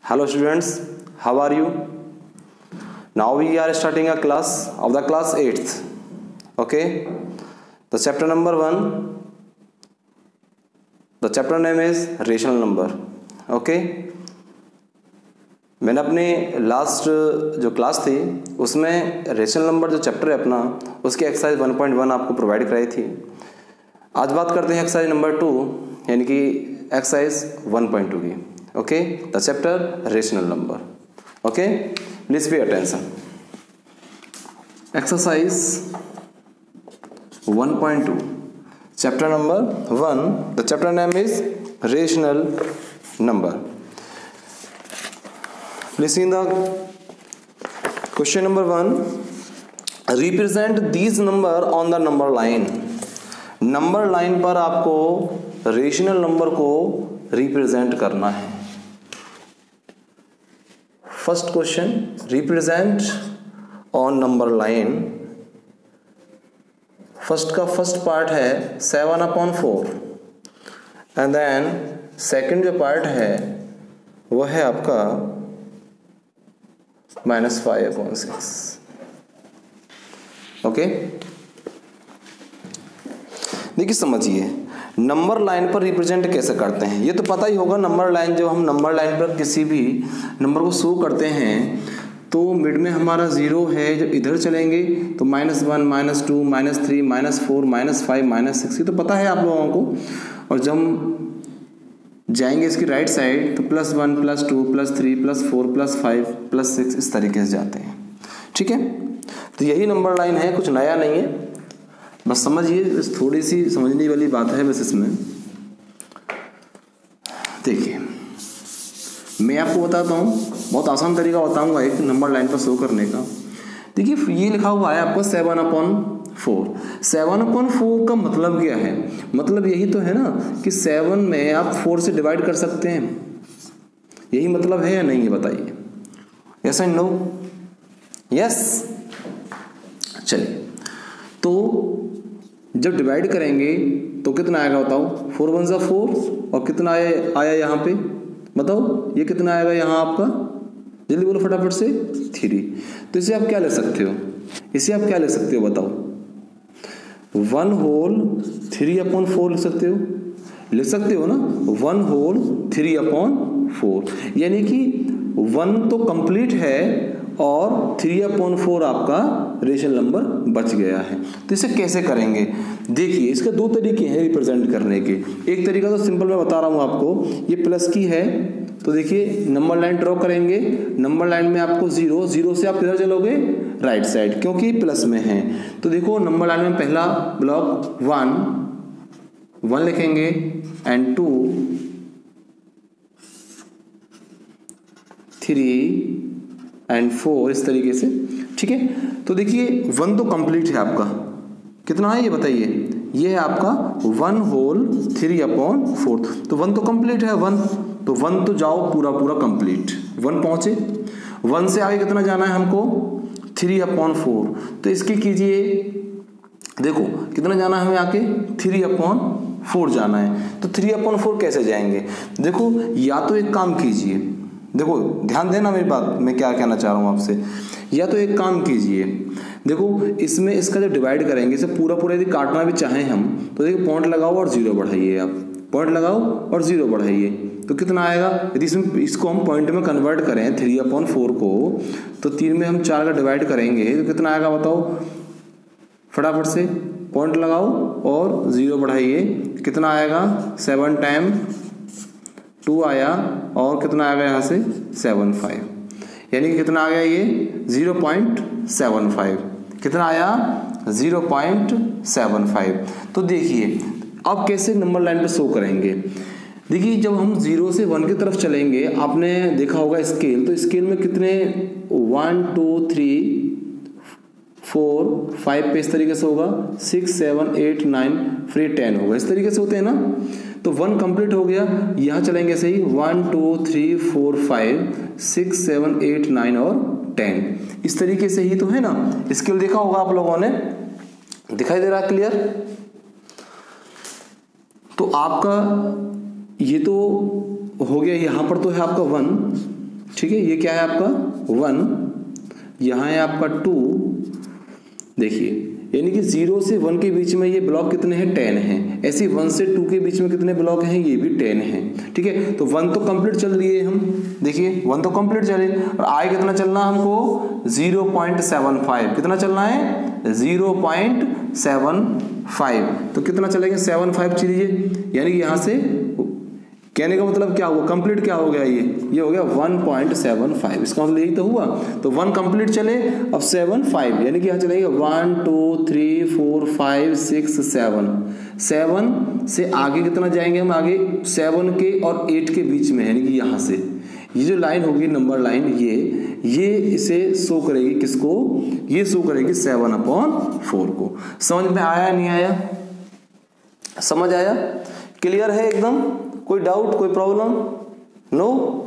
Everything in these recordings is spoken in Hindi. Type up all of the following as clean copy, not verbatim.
Hello students, how are you? Now we are starting a class of the class 8th. Okay, the chapter number 1. The chapter name is rational number. Okay, मैंने अपने लास्ट जो क्लास थी उसमें रेशनल नंबर जो चैप्टर है अपना उसकी एक्सरसाइज 1.1 आपको प्रोवाइड कराई थी। आज बात करते हैं एक्सरसाइज नंबर 2 यानी कि एक्सरसाइज 1.2 की। Okay, the chapter rational number. Okay, please pay attention. Exercise 1.2 chapter number 1, the chapter name is rational number. Please see the question number 1. Represent these number on the number line. Number line पर आपको रेशनल नंबर को रिप्रेजेंट करना है। First question, represent on number line. First का फर्स्ट पार्ट है 7/4 एंड देन सेकंड जो पार्ट है वह है आपका -5/6। ओके, देखिए समझिए नंबर लाइन पर रिप्रेजेंट कैसे करते हैं। ये तो पता ही होगा, नंबर लाइन जब हम नंबर लाइन पर किसी भी नंबर को शो करते हैं तो मिड में हमारा 0 है। जब इधर चलेंगे तो -1, -2, -3, -4, -5, -6, ये तो पता है आप लोगों को। और जब जाएंगे इसकी राइट साइड तो +1, +2, +3, +4, +5, +6 इस तरीके से जाते हैं। ठीक है, तो यही नंबर लाइन है, कुछ नया नहीं है, बस समझिए, थोड़ी सी समझने वाली बात है बस इसमें। देखिए मैं आपको बताता हूँ, बहुत आसान तरीका बताऊंगा एक नंबर लाइन पर शो करने का। देखिए ये लिखा हुआ है आपको 7/4। 7/4 का मतलब क्या है? मतलब यही तो है ना कि 7 में आप 4 से डिवाइड कर सकते हैं। यही मतलब है या नहीं है बताइए? Yes and no? यस। चलिए, तो जब डिवाइड करेंगे तो कितना आएगा बताओ? 4 × 1 = 4 और कितना आया यहाँ पे बताओ? ये कितना आएगा यहाँ आपका? जल्दी बोलो फटाफट से। 3। तो इसे आप क्या ले सकते हो? इसे आप क्या ले सकते हो बताओ? 1 होल 3/4 लिख सकते हो, लिख सकते हो ना? 1 होल 3/4 यानी कि 1 तो कंप्लीट है और 3/4 आपका रेशनल नंबर बच गया है। तो इसे कैसे करेंगे? देखिए इसके 2 तरीके हैं रिप्रेजेंट करने के। एक तरीका तो सिंपल मैं बता रहा हूं आपको, ये प्लस की है तो देखिए नंबर लाइन ड्रॉ करेंगे। नंबर लाइन में आपको 0 से आप किधर चलोगे? राइट साइड, क्योंकि प्लस में है। तो देखो नंबर लाइन में पहला ब्लॉक 1 लिखेंगे एंड 2, 3 एंड 4 इस तरीके से। ठीक है, तो देखिए 1 तो कंप्लीट है आपका। कितना है ये बताइए? ये है आपका 1 होल 3/4। तो 1 तो कंप्लीट है, 1 तो 1 तो जाओ पूरा कंप्लीट। 1 पहुंचे, 1 से आगे कितना जाना है हमको? 3/4। तो इसके कीजिए, देखो कितना जाना है हमें आके? 3/4 जाना है। तो 3/4 कैसे जाएंगे? देखो या तो एक काम कीजिए, देखो ध्यान देना मेरी बात, मैं क्या कहना चाह रहा हूं आपसे। या तो एक काम कीजिए, देखो इसमें इसका जो डिवाइड करेंगे इसे पूरा यदि काटना भी चाहें हम तो देखिए पॉइंट लगाओ और 0 बढ़ाइए। आप पॉइंट लगाओ और 0 बढ़ाइए तो कितना आएगा? यदि इसको हम पॉइंट में कन्वर्ट करें 3/4 को, तो 3 में हम 4 का डिवाइड करेंगे तो कितना आएगा बताओ? फटाफट से पॉइंट लगाओ और 0 बढ़ाइए। कितना आएगा? 7 × 2 आया और कितना आएगा यहाँ से? 75। यानी कि कितना आ गया ये? 0.75। कितना आया? 0.75। तो देखिए अब कैसे नंबर लाइन पे शो करेंगे। देखिए जब हम 0 से 1 की तरफ चलेंगे, आपने देखा होगा स्केल, तो स्केल में कितने 1 2 3 4 5 पे इस तरीके से होगा, 6 7 8 9 फिर 10 होगा, इस तरीके से होते हैं ना। तो 1 कंप्लीट हो गया, यहाँ चलेंगे सही 1 2 3 4 5 6 7 8 9 और 10 इस तरीके से ही तो है ना। स्केल देखा होगा आप लोगों ने, दिखाई दे रहा है क्लियर? तो आपका ये तो हो गया, यहाँ पर तो है आपका 1 ठीक है, ये क्या है आपका 1, यहाँ है आपका 2, देखिए यानी कि 0 से 1 के बीच में ये ब्लॉक कितने हैं 10 हैं। ऐसे 1 से 2 के बीच में कितने ब्लॉक हैं, ये भी 10 हैं। ठीक है, तो 1 तो कंप्लीट चल रही है, हम देखिए 1 तो कंप्लीट चले, और आगे कितना चलना हमको 0.75, कितना चलना है 0.75, तो कितना चलेंगे 75 चलिए, यानी कि यहाँ से कहने का मतलब क्या हुआ, कंप्लीट क्या हो गया, ये हो गया 1.75, इसका मतलब यही तो हुआ। तो 1 कंप्लीट चले, अब 75 यानी कि यहाँ चलेगा 1 2 3 4 5 6 7 से आगे कितना जाएंगे हम, आगे 7 के और 8 के बीच में, यानी कि यहाँ से ये जो लाइन होगी नंबर लाइन, ये इसे शो करेगी किसको, ये शो करेगी 7/4 को। समझ में आया नहीं आया, समझ आया, क्लियर है एकदम, कोई डाउट कोई प्रॉब्लम, नो,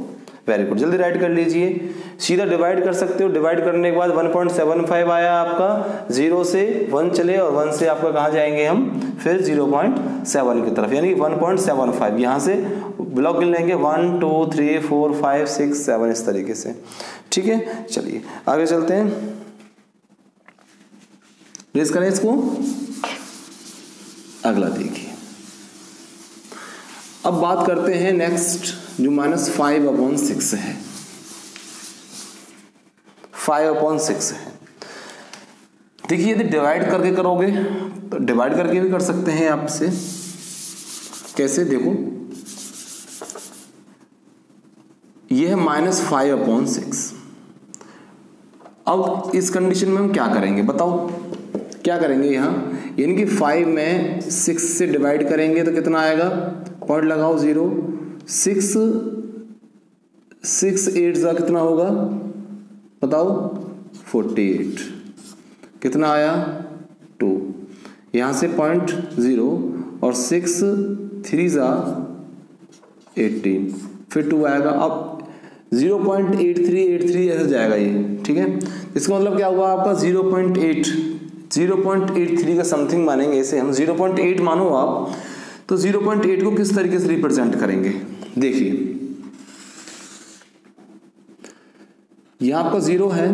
वेरी गुड। जल्दी राइट कर लीजिए, सीधा डिवाइड कर सकते हो, डिवाइड करने के बाद 1.75 आया आपका, 0 से 1 चले और 1 से आपका कहाँ जाएंगे हम, फिर 0.7 की तरफ, यानी 1.75, यहाँ से ब्लॉक गिन लेंगे 1 2 3 4 5 6 7 इस तरीके से। ठीक है, चलिए आगे चलते हैं, रेज करें इसको, अगला देखिए। अब बात करते हैं नेक्स्ट, जो -5/6 है, 5/6 है। देखिए यदि डिवाइड करके करोगे तो डिवाइड करके भी कर सकते हैं आपसे, कैसे देखो, ये है -5/6। अब इस कंडीशन में हम क्या करेंगे बताओ, क्या करेंगे यहाँ, यानी कि 5 में 6 से डिवाइड करेंगे तो कितना आएगा, पॉइंट लगाओ 0, 6 8 जा कितना होगा बताओ 48, कितना आया 2, यहाँ से पॉइंट 0 और 6 3 जा 18, फिर 2 आएगा, अब 0.8383 ऐसे जाएगा ये। ठीक है, इसका मतलब क्या हुआ आपका 0.83 का समथिंग मानेंगे इसे हम, 0.8 मानो आप, तो 0.8 को किस तरीके से रिप्रेजेंट करेंगे, देखिए यहां आपका 0 है,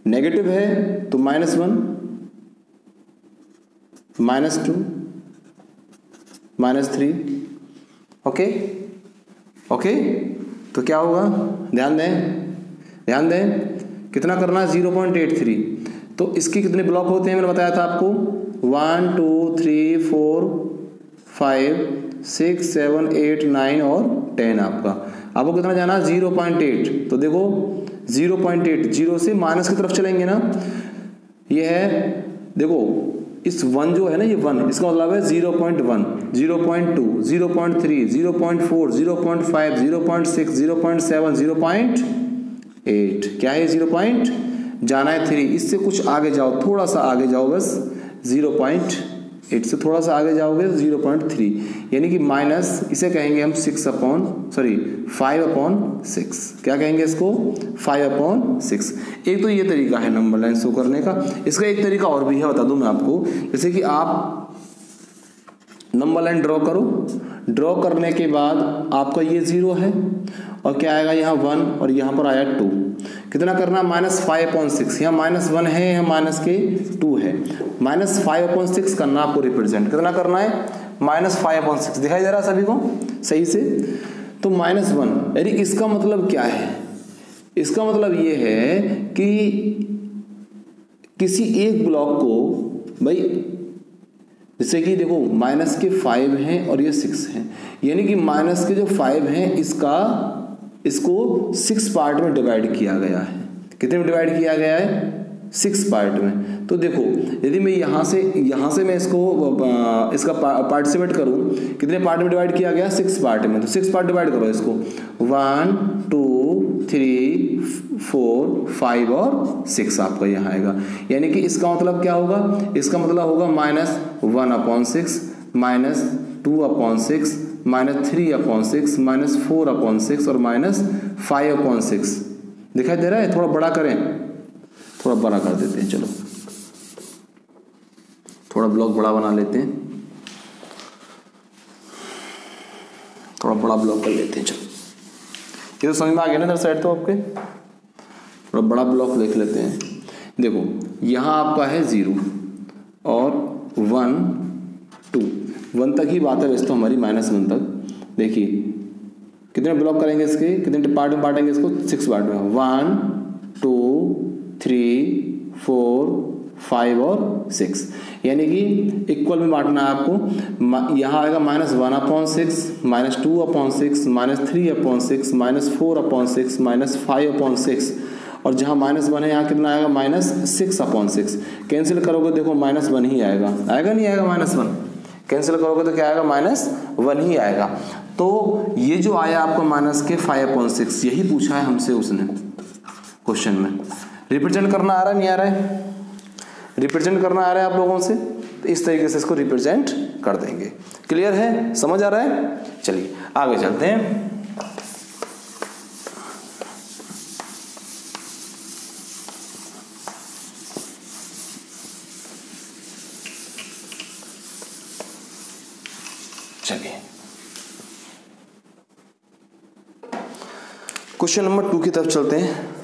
नेगेटिव है तो -1 -2 -3, ओके ओके, तो क्या होगा, ध्यान दें कितना करना है 0.83, तो इसके कितने ब्लॉक होते हैं मैंने बताया था आपको, 1 2 3 4 5 6 7 8 9 और 10, आपको कितना जाना 0.8, तो देखो 0.8, 0 से माइनस की तरफ चलेंगे ना, ये है देखो इस 1 जो है ना, ये 1, इसका मतलब है 0.1 0.2 0.3 0.4 0.5 0.6 0.7 0.8, क्या है 0. जाना है 3, इससे कुछ आगे जाओ, थोड़ा सा आगे जाओ, बस 0.8 से थोड़ा सा आगे जाओगे 0.3, यानी कि माइनस, इसे कहेंगे हम 5/6, क्या कहेंगे इसको 5/6। एक तो ये तरीका है नंबर लाइन शो करने का, इसका एक तरीका और भी है, बता दूं मैं आपको, जैसे कि आप नंबर लाइन ड्रॉ करो, ड्रॉ करने के बाद आपका ये 0 है और क्या आएगा यहाँ 1 और यहाँ पर आया 2, कितना करना -5/6, यहाँ -1 है, यहाँ माइनस के 2 है, -5/6 करना आपको रिप्रेजेंट, कितना करना है -5/6, दिखाई दे रहा है सभी को सही से, तो -1, यानी इसका मतलब क्या है, इसका मतलब ये है कि किसी एक ब्लॉक को भाई, जैसे कि देखो माइनस के 5 हैं और ये 6 हैं, यानी कि माइनस के जो 5 हैं इसको 6 पार्ट में डिवाइड किया गया है, कितने में डिवाइड किया गया है 6 पार्ट में। तो देखो यदि मैं यहाँ से मैं इसका पार्टिसिपेट करूँ, कितने पार्ट में डिवाइड किया गया 6 पार्ट में, तो 6 पार्ट डिवाइड करो इसको, 1 2 3 4 5 और 6 आपका यहाँ आएगा, यानी कि इसका मतलब क्या होगा, इसका मतलब होगा -1/6 -2/6 -3/6 -4/6 और -5/6, दिखाई दे रहा है, थोड़ा बड़ा करें, थोड़ा बड़ा कर देते हैं, चलो थोड़ा ब्लॉक बड़ा बना लेते हैं, थोड़ा बड़ा ब्लॉक कर लेते हैं, चलो ये तो समझ में आ गया ना इधर साइड। तो आपके थोड़ा बड़ा ब्लॉक देख लेते हैं। देखो यहाँ आपका है 0 और 1 2 1 तक ही बात है वैसे तो हमारी -1 तक। देखिए कितने ब्लॉक करेंगे इसके, कितने पार्ट में बांटेंगे इसको, 6 पार्ट में, 1 2 3 4 5 और 6, यानी कि इक्वल में बांटना है आपको। यहाँ आएगा -1/6, -2/6, -3/6, -4/6, -5/6, और जहाँ -1 है यहाँ कितना आएगा -6/6। कैंसिल करोगे देखो -1 ही आएगा, आएगा नहीं आएगा -1, कैंसिल करोगे तो क्या आएगा -1 ही आएगा। तो ये जो आया आपका -5/6 यही पूछा है हमसे उसने क्वेश्चन में। रिप्रेजेंट करना आ रहा है नहीं आ रहा है, रिप्रेजेंट करना आ रहा है आप लोगों से, तो इस तरीके से इसको रिप्रेजेंट कर देंगे। क्लियर है, समझ आ रहा है? चलिए आगे चलते हैं। चलिए क्वेश्चन नंबर 2 की तरफ चलते हैं।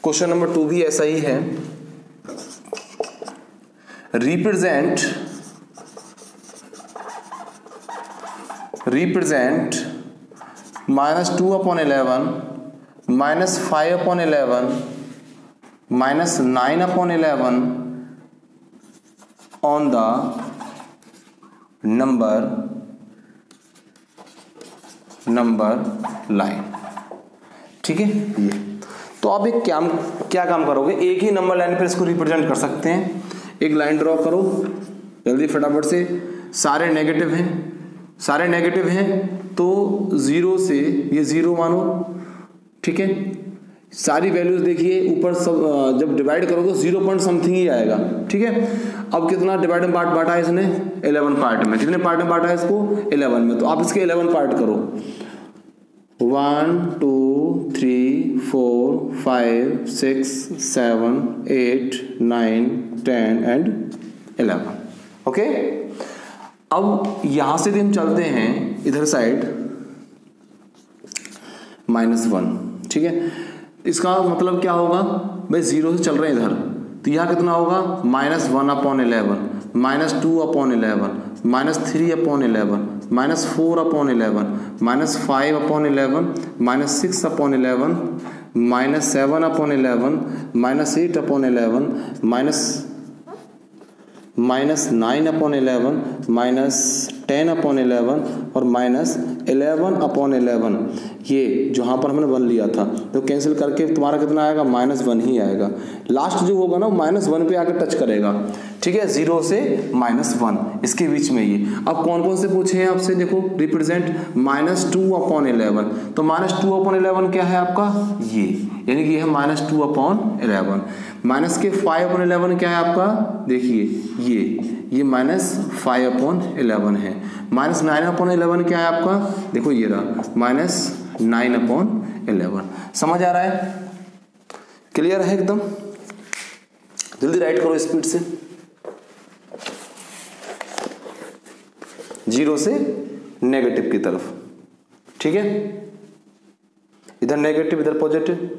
क्वेश्चन नंबर 2 भी ऐसा ही है। Represent -2/11, -5/11, -9/11 on the number line. ठीक है, ये तो आप एक क्या काम करोगे, एक ही नंबर लाइन पर इसको रिप्रेजेंट कर सकते हैं। एक लाइन ड्रॉ करो जल्दी फटाफट से। सारे नेगेटिव हैं तो 0 से ये 0 मानो। ठीक है, सारी वैल्यूज देखिए ऊपर सब जब डिवाइड करोगे 0 पॉइंट समथिंग ही आएगा। ठीक है, अब कितना डिवाइड में बांटा है इसने, 11 पार्ट में। कितने पार्ट में बांटा है इसको, 11 में। तो आप इसके 11 पार्ट करो, 1 2 3 4 5 6 7 8 9 10 एंड 11। ओके, अब यहां से हम चलते हैं इधर साइड -1। ठीक है, इसका मतलब क्या होगा भाई, 0 से चल रहे हैं इधर, तो यहाँ कितना होगा -1/11, -2/11, -3/11, -4/11, -5/11, -6/11, -7/11, -8/11, -9/11, -10/11 और -11/11। ये जहाँ पर हमने 1 लिया था तो कैंसिल करके तुम्हारा कितना आएगा, -1 ही आएगा। लास्ट जो होगा ना -1 पे आकर टच करेगा। ठीक है, 0 से -1 इसके बीच में ये। अब कौन कौन से पूछे हैं आपसे, देखो रिप्रेजेंट -2/11, तो -2/11 क्या है आपका, ये, यानी कि ये है -2/11। माइनस के 5/11 क्या है आपका, देखिए ये -5/11 है। -9/11 क्या है आपका, देखो ये रहा -9/11। समझ आ रहा है, क्लियर है एकदम? जल्दी राइट करो स्पीड से, 0 से नेगेटिव की तरफ। ठीक है, इधर नेगेटिव इधर पॉजिटिव।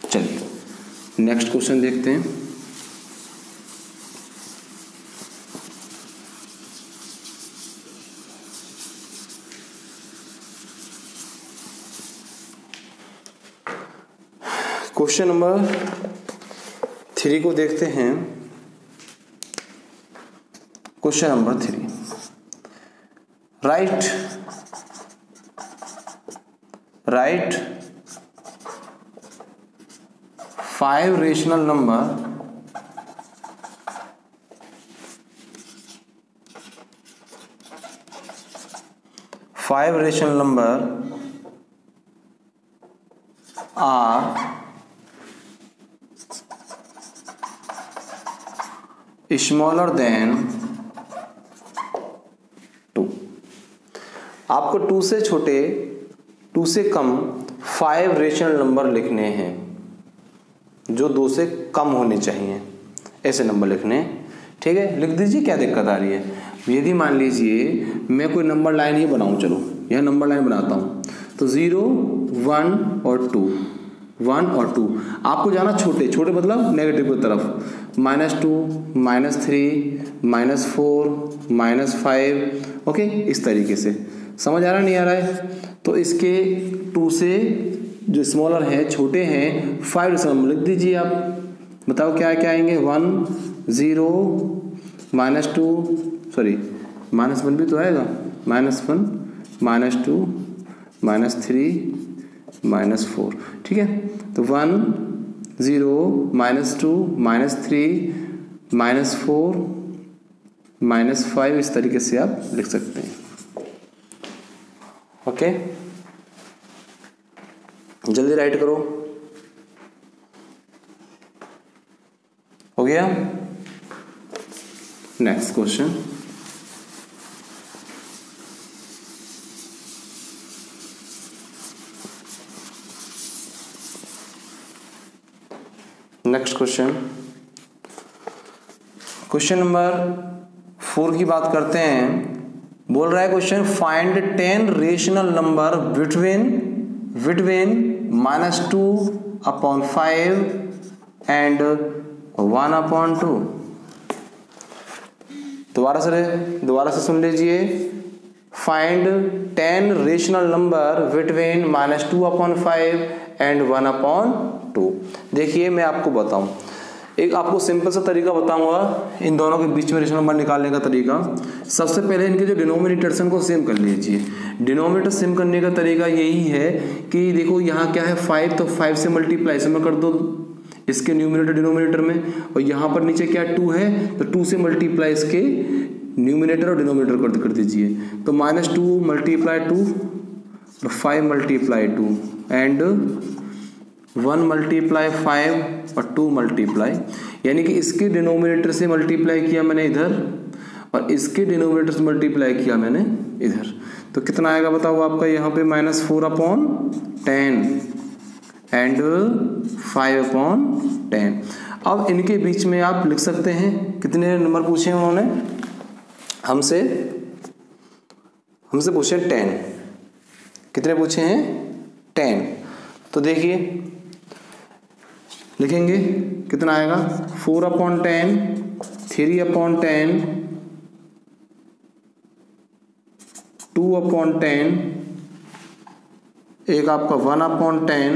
चलिए नेक्स्ट क्वेश्चन देखते हैं। क्वेश्चन नंबर 3 को देखते हैं। Question number 3, right 5 rational number are smaller than 2। आपको 2 से छोटे, 2 से कम 5 रेशनल नंबर लिखने हैं जो 2 से कम होने चाहिए, ऐसे नंबर लिखने हैं। ठीक है, लिख दीजिए, क्या दिक्कत आ रही है। यदि मान लीजिए मैं कोई नंबर लाइन ही बनाऊं, चलो यह नंबर लाइन बनाता हूं, तो 0 1 और 2, 1 और 2, आपको जाना छोटे छोटे मतलब नेगेटिव की तरफ, -2 -3 -4 -5, ओके, इस तरीके से। समझ आ रहा नहीं आ रहा है? तो इसके 2 से जो स्मॉलर है, छोटे हैं, 5 से लिख दीजिए आप। बताओ क्या क्या आएंगे, 1 0 -2, सॉरी -1 भी तो आएगा, -1 -2 -3 -4, ठीक है। तो 1 0 -2 -3 -4 -5, इस तरीके से आप लिख सकते हैं। ओके, जल्दी राइट करो। हो गया? Next question, next question, question number 4 की बात करते हैं। बोल रहा है question, find 10 rational number between -2/5 and 1/2। दोबारा से सुन लीजिए। Find 10 rational number between -2/5 and 1/2। देखिए मैं आपको बताऊं, एक आपको सिंपल सा तरीका बताऊंगा इन दोनों के बीच में रेशनल नंबर निकालने का तरीका। सबसे पहले इनके जो डिनोमिनेटर्स हैं उनको सेम कर लीजिए। डिनोमिनेटर सेम करने का तरीका यही है कि देखो यहाँ क्या है 5, तो 5 से मल्टीप्लाई इसमें कर दो इसके न्यूमिनेटर डिनोमिनेटर में, और यहाँ पर नीचे क्या 2 है, तो 2 से मल्टीप्लाई इसके न्यूमिनेटर और डिनोमिनेटर कर दीजिए। तो -2 × 2 और 5 × 2 एंड 1 × 5 और 2 मल्टीप्लाई, यानी कि इसके डिनोमिनेटर से मल्टीप्लाई किया मैंने इधर और इसके डिनोमिनेटर से मल्टीप्लाई किया मैंने इधर। तो कितना आएगा बताओ आपका यहाँ पे, -4/10 एंड 5/10। अब इनके बीच में आप लिख सकते हैं, कितने नंबर पूछे उन्होंने हमसे पूछे 10। कितने पूछे हैं? 10। तो देखिए लिखेंगे कितना आएगा, 4/10 3/10 2/10, एक आपका 1/10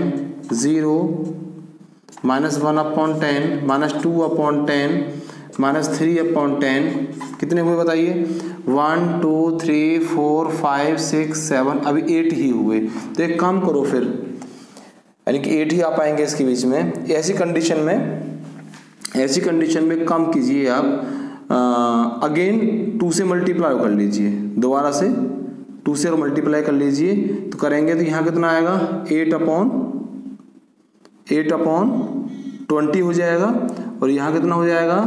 0 -1/10 -2/10 -3/10। कितने हुए बताइए, 1 2 3 4 5 6 7, अभी 8 ही हुए। तो एक काम करो फिर, यानी कि 8 ही आ पाएंगे इसके बीच में। ऐसी कंडीशन में कम कीजिए आप, अगेन 2 से मल्टीप्लाई कर लीजिए, दोबारा से 2 से मल्टीप्लाई कर लीजिए। तो करेंगे तो यहाँ कितना आएगा, 8/20 हो जाएगा, और यहाँ कितना हो जाएगा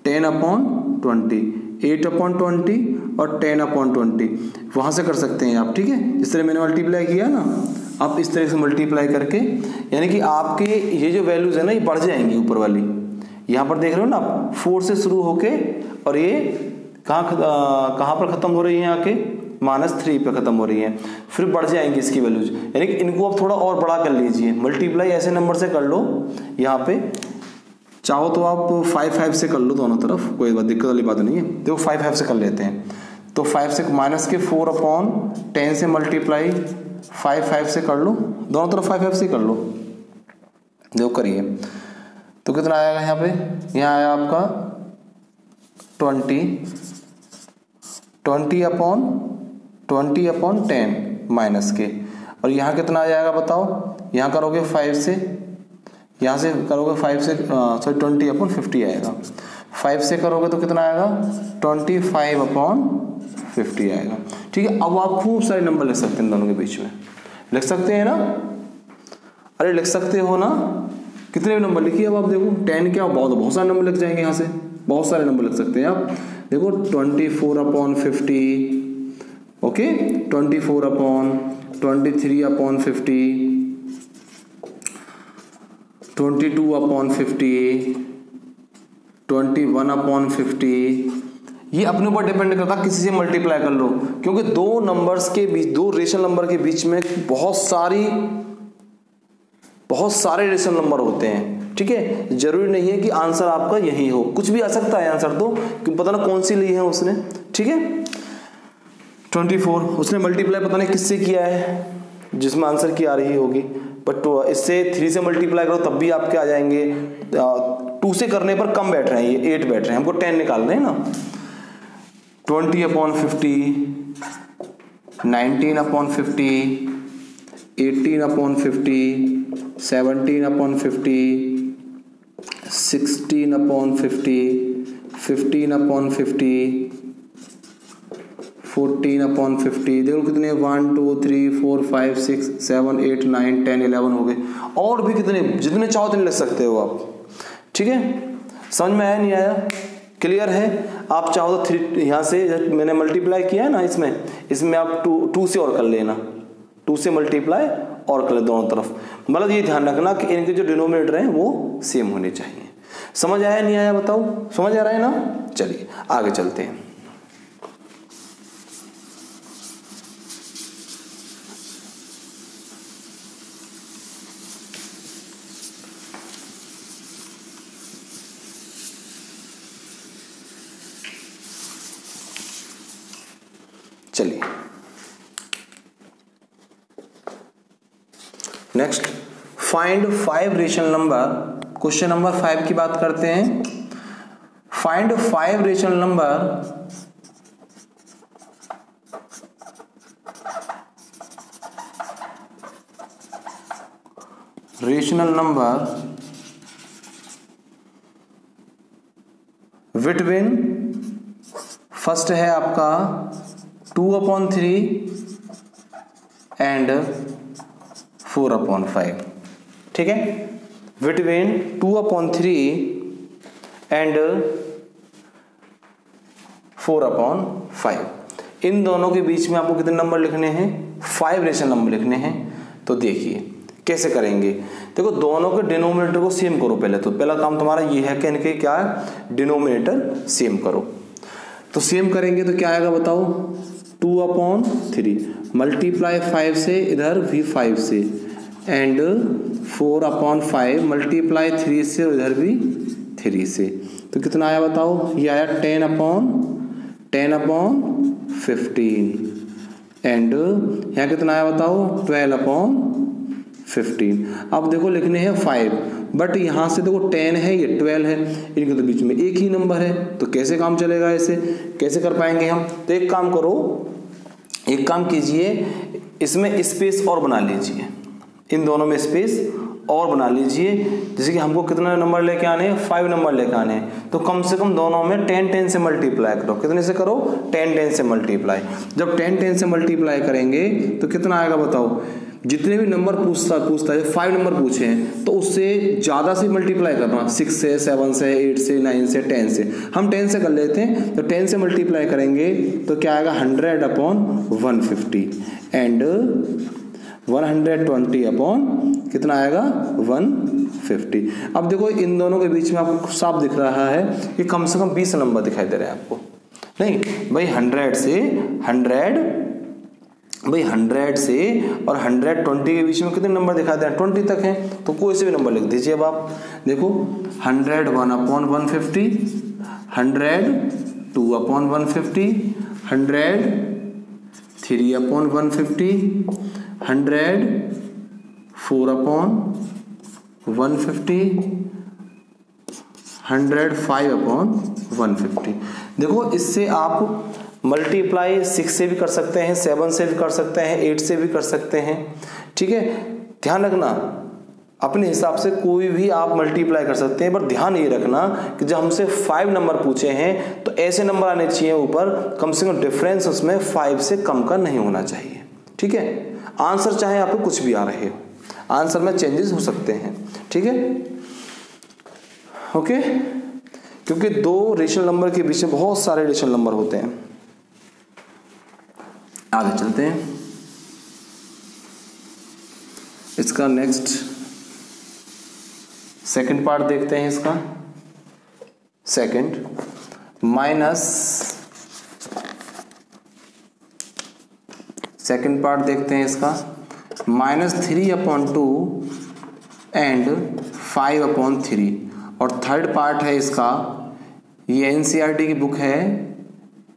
10/20, 8/20 और 10/20। वहाँ से कर सकते हैं आप, ठीक है, जिस तरह मैंने मल्टीप्लाई किया ना, आप इस तरह से मल्टीप्लाई करके, यानी कि आपके ये जो वैल्यूज है ना ये बढ़ जाएंगी ऊपर वाली। यहाँ पर देख रहे हो ना आप, 4 से शुरू होके और ये कहाँ पर खत्म हो रही है, आके -3 पे खत्म हो रही है, फिर बढ़ जाएंगी इसकी वैल्यूज। यानी कि इनको आप थोड़ा और बड़ा कर लीजिए, मल्टीप्लाई ऐसे नंबर से कर लो। यहाँ पे चाहो तो आप 5 से कर लो दोनों तरफ, कोई दिक्कत वाली बात नहीं है। देखो 5 से कर लेते हैं, तो 5 से -4/10 से मल्टीप्लाई 5 से कर लो, दोनों तरफ 5 से कर लो। देखो करिए तो कितना आएगा यहाँ पे, यहाँ आया आपका 20/10 माइनस के, और यहाँ कितना आ जाएगा बताओ, यहाँ करोगे 5 से, यहाँ से करोगे 5 से सॉरी 20/50 आएगा। 5 से करोगे तो कितना आएगा, 25/50 आएगा। ठीक है, अब आप खूब सारे नंबर लिख सकते हैं दोनों के बीच में, लिख सकते हैं ना, अरे लिख सकते हो ना, कितने भी नंबर लिखिए। अब आप देखो 10 क्या, बहुत सारे नंबर लिख जाएंगे, यहाँ से बहुत सारे नंबर लिख सकते हैं आप। देखो 24/50, ओके, 24/23/50, 22/50, 21/50, ये अपने ऊपर डिपेंड करता है, किसी से मल्टीप्लाई कर लो, क्योंकि दो नंबर्स के बीच, दो रेशनल नंबर के बीच में बहुत सारे रेशनल नंबर होते हैं, ठीक है। जरूरी नहीं है कि आंसर आपका यही हो, कुछ भी आ सकता है आंसर, तो क्यों पता ना कौन सी ली है उसने, ठीक है। 24 उसने मल्टीप्लाई पता नहीं किससे किया है, जिसमें आंसर की आ रही होगी, बट इससे 3 से मल्टीप्लाई करो तब भी आपके आ जाएंगे। 2 से करने पर कम बैठ रहे हैं, ये 8 बैठ रहे हैं, हमको 10 निकालना है ना। 20/50, 19/50, 18/50, 17/50, 16/50, 15/50, 14/50, देखो कितने 1 2 3 4 5 6 7 8 9 10 11 हो गए। और भी कितने, जितने चाहो उतने लिख सकते हो आप, ठीक है। समझ में आया नहीं आया, क्लियर है। आप चाहो तो 3 यहाँ से मैंने मल्टीप्लाई किया है ना, इसमें आप 2 से और कर लेना, 2 से मल्टीप्लाई और कर ले दोनों तरफ। मतलब ये ध्यान रखना कि इनके जो डिनोमिनेटर हैं वो सेम होने चाहिए। समझ आया नहीं आया बताओ, समझ आ रहा है ना। चलिए आगे चलते हैं। चलिए next, find 5 rational number. Question number 5 की बात करते हैं। Find 5 rational number between, first है आपका 2/3 एंड 4/5, ठीक है। बिटवीन 2/3 एंड 4/5, इन दोनों के बीच में आपको कितने नंबर लिखने हैं, 5 रेशनल नंबर लिखने हैं। तो देखिए कैसे करेंगे। देखो दोनों के डिनोमिनेटर को सेम करो पहले, तो पहला काम तुम्हारा ये है कि इनके क्या है, डिनोमिनेटर सेम करो। तो सेम करेंगे तो क्या आएगा बताओ, 2/3 मल्टीप्लाई 5 से इधर भी 5 से, एंड 4/5 मल्टीप्लाई 3 से और इधर भी 3 से। तो कितना आया बताओ, ये आया 10/15 एंड यहाँ कितना आया बताओ, 12/15। अब देखो लिखने हैं 5, बट यहाँ से देखो 10 है, ये 12 है, इनके तो बीच में एक ही नंबर है, तो कैसे काम चलेगा, ऐसे कैसे कर पाएंगे हम। तो एक काम करो, एक काम कीजिए, इसमें स्पेस और बना लीजिए, इन दोनों में स्पेस और बना लीजिए। जैसे कि हमको कितना नंबर लेके आने हैं, 5 नंबर लेके आने हैं, तो कम से कम दोनों में 10 से मल्टीप्लाई करो। कितने से करो, 10 से मल्टीप्लाई। जब 10 से मल्टीप्लाई करेंगे तो कितना आएगा बताओ, जितने भी नंबर पूछता है, 5 नंबर पूछे हैं तो उससे ज़्यादा से मल्टीप्लाई करना, 6 से, 7 से, 8 से, 9 से, 10 से। हम 10 से कर लेते हैं, तो 10 से मल्टीप्लाई करेंगे तो क्या आएगा, 100/150 एंड 120 कितना आएगा, 150। अब देखो इन दोनों के बीच में आपको साफ दिख रहा है कि कम से कम 20 नंबर दिखाई दे रहे हैं आपको। नहीं भाई 100 से और 120 के बीच में कितने नंबर दिखाते हैं, 20 तक हैं, तो कोई से भी नंबर लिख दीजिए। अब आप देखो 101/150, 102/150, 103/150, 104/150, 105/150। देखो इससे आप मल्टीप्लाई 6 से भी कर सकते हैं, 7 से भी कर सकते हैं, 8 से भी कर सकते हैं, ठीक है। ध्यान रखना अपने हिसाब से कोई भी आप मल्टीप्लाई कर सकते हैं, पर ध्यान ये रखना कि जब हमसे 5 नंबर पूछे हैं तो ऐसे नंबर आने चाहिए ऊपर, कम से कम डिफरेंस उसमें 5 से कम का नहीं होना चाहिए, ठीक है। आंसर चाहे आपको कुछ भी आ रहे हो, आंसर में चेंजेस हो सकते हैं, ठीक है, ओके। क्योंकि 2 रेशनल नंबर के बीच में बहुत सारे रेशनल नंबर होते हैं। आगे चलते हैं, इसका नेक्स्ट सेकंड पार्ट देखते हैं। इसका सेकंड, सेकंड पार्ट देखते हैं इसका, -3/2 एंड 5/3। और थर्ड पार्ट है इसका, ये एनसीईआरटी की बुक है,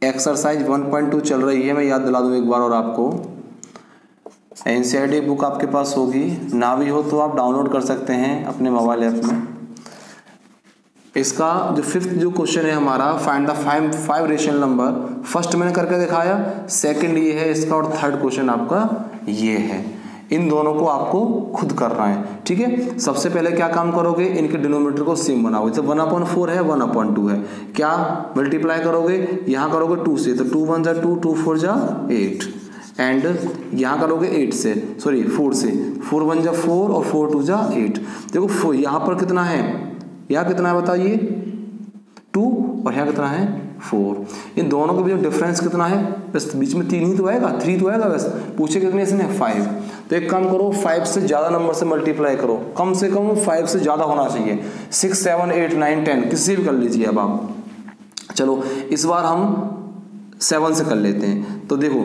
एक्सरसाइज 1.2 चल रही है, मैं याद दिला दूं एक बार और आपको। एनसीईआरटी बुक आपके पास होगी, ना भी हो तो आप डाउनलोड कर सकते हैं अपने मोबाइल ऐप में। इसका जो फिफ्थ जो क्वेश्चन है हमारा, find the 5 rational number, first मैंने करके दिखाया, सेकंड ये है इसका, और थर्ड क्वेश्चन आपका ये है। इन दोनों को आपको खुद करना है, ठीक है। सबसे पहले क्या काम करोगे, इनके डिनोमिनेटर को सेम बनाओगे। तो 1/4 है, 1/2 है, क्या मल्टीप्लाई करोगे, यहाँ करोगे 2 से, तो 2 1 जा 2, 2 4 जा 8, एंड यहाँ करोगे 8 से, सॉरी 4 से, 4 1 जा 4 और 4 2 जा 8। देखो यहाँ पर कितना है, यहाँ कितना है बताइए 2, और यहाँ कितना है 4। इन दोनों के बीच डिफरेंस कितना है, बस बीच में 3 ही तो आएगा, 3 तो आएगा, बस पूछे कितने इसने 5। तो एक काम करो, 5 से ज़्यादा नंबर से मल्टीप्लाई करो, कम से कम 5 से ज़्यादा होना चाहिए, 6 7 8 9 10 किसी भी कर लीजिए अब आप। चलो इस बार हम 7 से कर लेते हैं, तो देखो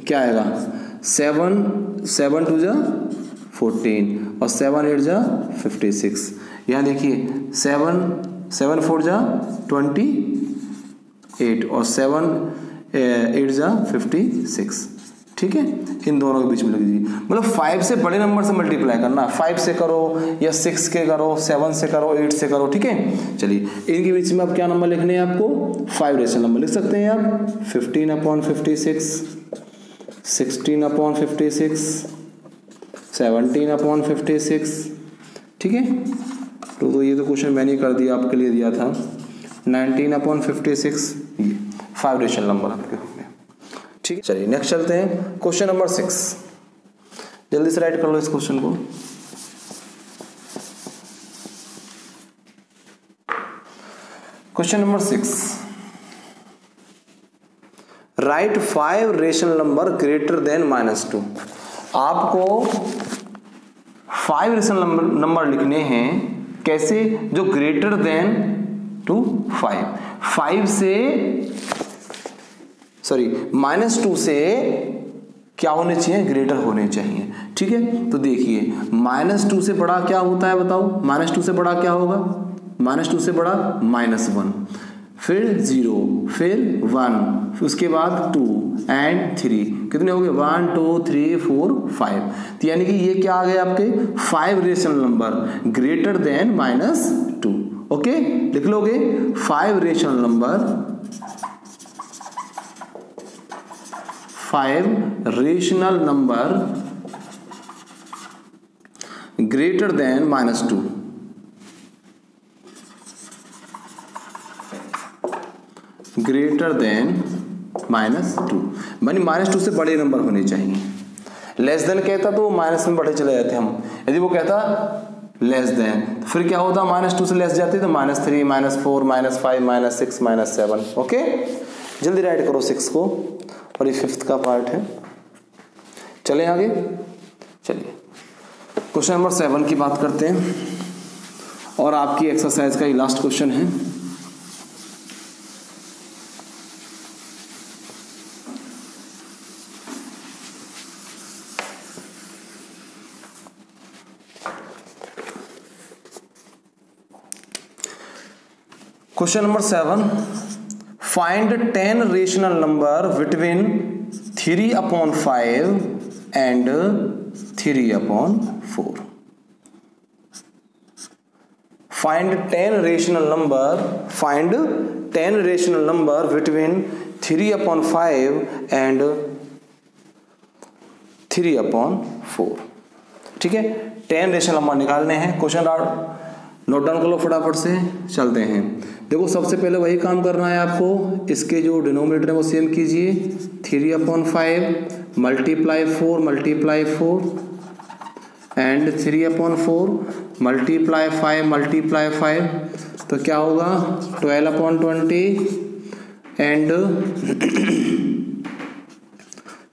क्या आएगा, 7 2 जा 14 और 7 8 जा 56। यहाँ देखिए 7 4 जा 28 और 7 8 जा 56, ठीक है। इन दोनों के बीच में लिख दीजिए, मतलब 5 से बड़े नंबर से मल्टीप्लाई करना, 5 से करो या 6 के करो, 7 से करो, 8 से करो, ठीक है। चलिए इनके बीच में अब क्या नंबर लिखने हैं आपको, 5 रेशनल नंबर लिख सकते हैं आप, 15/56, 16/56, 17/56, ठीक है। तो ये तो क्वेश्चन मैंने कर दिया, आपके लिए दिया था, 19/56, ये 5 रेशनल नंबर आपके हो गए, ठीक है। चलिए नेक्स्ट चलते हैं, क्वेश्चन नंबर 6, जल्दी से राइट कर लो इस क्वेश्चन को। Question number 6, right 5 rational number greater than -2। आपको 5 रेशनल नंबर लिखने हैं, कैसे, जो ग्रेटर देन टू 5 से, सॉरी -2 से क्या होने चाहिए, ग्रेटर होने चाहिए, ठीक है। तो देखिए -2 से बड़ा क्या होता है बताओ, -2 से बड़ा क्या होगा, -2 से बड़ा -1, फिर 0, फिर 1, उसके बाद 2 एंड 3, कितने हो गए 1 2 3 4 5। तो यानी कि ये क्या आ गए आपके 5 rational number greater than -2। Okay, लिख लोगे 5 rational number, 5 rational number greater than -2, greater than -2, मानी -2 से बड़े नंबर होने चाहिए। लेस देन कहता तो माइनस में बढ़े चले जाते हम, यदि वो कहता लेस देन तो फिर क्या होता, -2 से लेस जाते तो -3 -4 -5 -6 -7। ओके, जल्दी राइट करो 6 को, और ये 5th का पार्ट है। चले आगे, चलिए क्वेश्चन नंबर 7 की बात करते हैं, और आपकी एक्सरसाइज का ये लास्ट क्वेश्चन है। Question number 7, find 10 rational number between 3/5 and 3/4। Find 10 rational number between 3/5 and 3/4, ठीक है। 10 रेशनल नंबर निकालने हैं। क्वेश्चन नोट डाउन कर लो फटाफट से, चलते हैं। देखो सबसे पहले वही काम करना है आपको, इसके जो डिनोमिनेटर है वो सेम कीजिए, 3/5 मल्टीप्लाई 4 एंड 3/4 मल्टीप्लाई 5 तो क्या होगा 12/20 एंड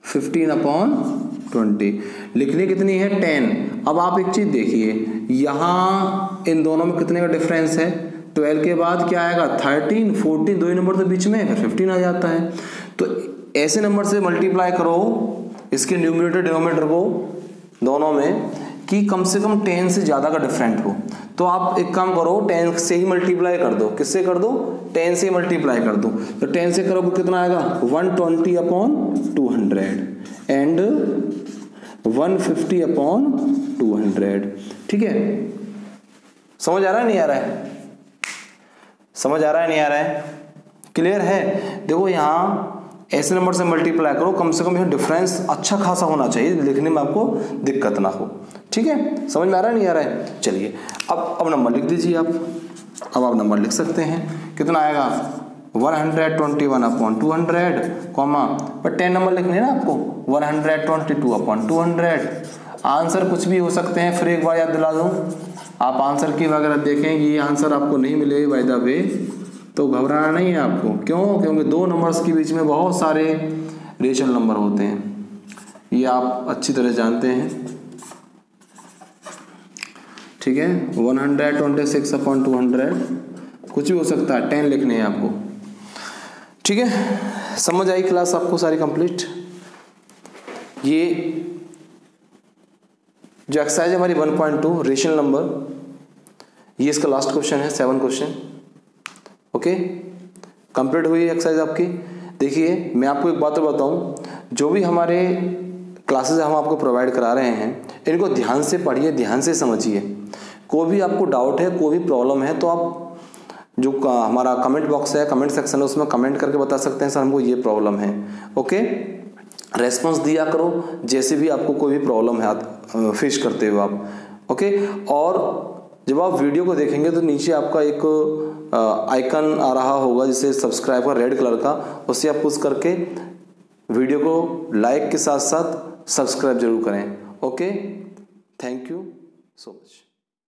15/20। लिखनी कितनी है 10। अब आप एक चीज देखिए, यहाँ इन दोनों में कितने का डिफरेंस है, 12 के बाद क्या आएगा 13 14, दो ही नंबर तो बीच में है, फिर 15 आ जाता है। तो ऐसे नंबर से मल्टीप्लाई करो, इसके न्यूमरेटर डिनोमिनेटर को दोनों में कि कम से कम 10 से ज़्यादा का डिफरेंट हो, तो आप एक काम करो 10 से ही मल्टीप्लाई कर दो। किससे कर दो? 10 से ही मल्टीप्लाई कर दो। तो 10 से करोगे कितना आएगा? 120/200 एंड 150/200। ठीक है, समझ आ रहा है नहीं आ रहा है? समझ आ रहा है नहीं आ रहा है? क्लियर है? देखो यहाँ ऐसे नंबर से मल्टीप्लाई करो, कम से कम यहाँ डिफरेंस अच्छा खासा होना चाहिए, लिखने में आपको दिक्कत ना हो। ठीक है, समझ में आ रहा है नहीं आ रहा है? चलिए अब नंबर लिख दीजिए आप। अब आप नंबर लिख सकते हैं, कितना आएगा? 121/200 कॉमा पर 10 नंबर लिखने हैं ना आपको, 122/200। आंसर कुछ भी हो सकते हैं, फिर एक बार याद दिला दूं, आप आंसर की वगैरह देखेंगे, ये आंसर आपको नहीं मिले बाय द वे तो घबराना नहीं है आपको। क्यों? क्योंकि दो नंबर्स के बीच में बहुत सारे रेशनल नंबर होते हैं, ये आप अच्छी तरह जानते हैं। ठीक है, 126/200 कुछ भी हो सकता है, 10 लिखने हैं आपको। ठीक है, समझ आई क्लास आपको सारी कंप्लीट? ये जो एक्सरसाइज है हमारी 1.2 रेशनल नंबर, ये इसका लास्ट क्वेश्चन है, 7 क्वेश्चन। ओके, कंप्लीट हुई एक्सरसाइज आपकी। देखिए मैं आपको एक बात बताऊं, जो भी हमारे क्लासेस हम आपको प्रोवाइड करा रहे हैं, इनको ध्यान से पढ़िए, ध्यान से समझिए। कोई भी आपको डाउट है, कोई भी प्रॉब्लम है, तो आप जो हमारा कमेंट बॉक्स है, कमेंट सेक्शन है, उसमें कमेंट करके बता सकते हैं सर हमको ये प्रॉब्लम है। ओके, रेस्पॉन्स दिया करो जैसे भी आपको कोई भी प्रॉब्लम है फेस करते हो आप। ओके, और जब आप वीडियो को देखेंगे तो नीचे आपका एक आइकन आ रहा होगा जिसे सब्सक्राइब का, रेड कलर का, उससे आप पुश करके वीडियो को लाइक के साथ साथ सब्सक्राइब जरूर करें। Okay, thank you so much.